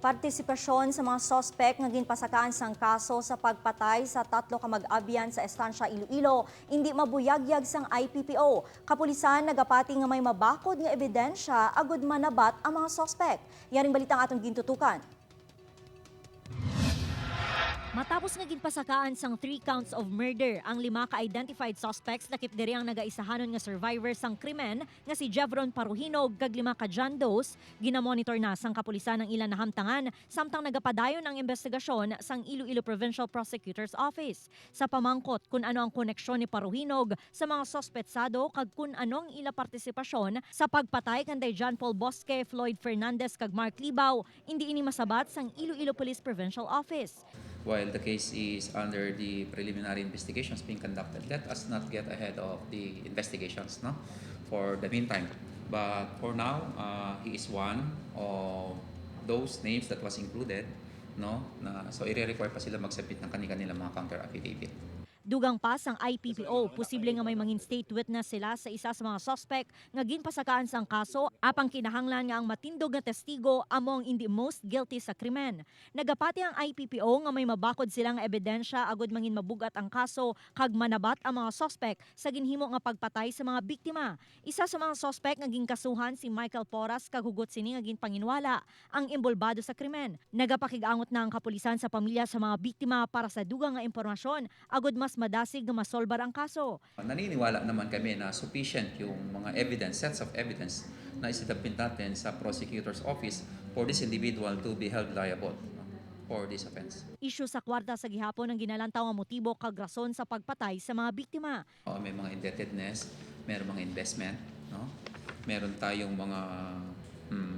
Partisipasyon sa mga sospek nga ginpasakaan sang kaso sa pagpatay sa 3 ka mag-abyan sa Estancia Iloilo, hindi mabuyagyag sang IPPO. Kapulisan nagapati nga may mabakod nga ebidensya agud manabat ang mga sospek. Yaring balitang atong gintutukan. Matapos nga ginpasakaan sang 3 counts of murder, ang 5 ka-identified suspects lakip diri ang nagaisahanon nga survivor sang krimen nga si Jevron Paruhinog kag 5 ka John Does, ginamonitor na sang kapulisan ang ilan nahamtangan samtang nagapadayon ang investigasyon sang Iloilo Provincial Prosecutor's Office. Sa pamangkot kung ano ang koneksyon ni Paruhinog sa mga sospetsado kag kung ano ang ila partisipasyon sa pagpatay kanday John Paul Bosque, Floyd Fernandez kag Mark Libao, hindi ini masabat sang Iloilo Police Provincial Office. While the case is under the preliminary investigations being conducted, let us not get ahead of the investigations, no? For the meantime. But for now, he is one of those names that was included, no? So i-require pa sila mag-submit ng kanilang mga counter affidavit. Dugang pa sang IPPO, posible nga may mangin state witness sila sa isa sa mga suspect nga ginpasakaan sang kaso apang kinahanglan nga ang matindog nga testigo among hindi most guilty sa krimen. Nagapati ang IPPO nga may mabakod sila nga ebidensya agud mangin mabugat ang kaso kag manabat ang mga suspect sa ginhimo nga pagpatay sa mga biktima. Isa sa mga suspect nga ginkasuhan si Michael Porras kag hugot sini nga ginpanginwala ang imbolbado sa krimen. Nagapakig-angot na ang kapulisan sa pamilya sa mga biktima para sa dugang nga impormasyon agud mas madasig nga masolbar ang kaso. Naniniwala naman kami na sufficient yung mga evidence, sets of evidence na isidabit natin sa prosecutor's office for this individual to be held liable for this offense. Isyu sa kwarta sa gihapon ang ginalantaw nga motibo kag rason sa pagpatay sa mga biktima. May mga indebtedness, meron mga investment, no? Meron tayong mga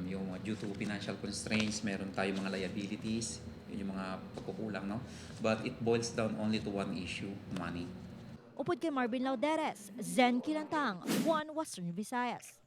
yung due to financial constraints, meron tayong mga liabilities, yun yung mga pagkukulang, no? But it boils down only to one issue, money. Upod kay Marvin Lauderes, Zen Kilantang, One Western Visayas.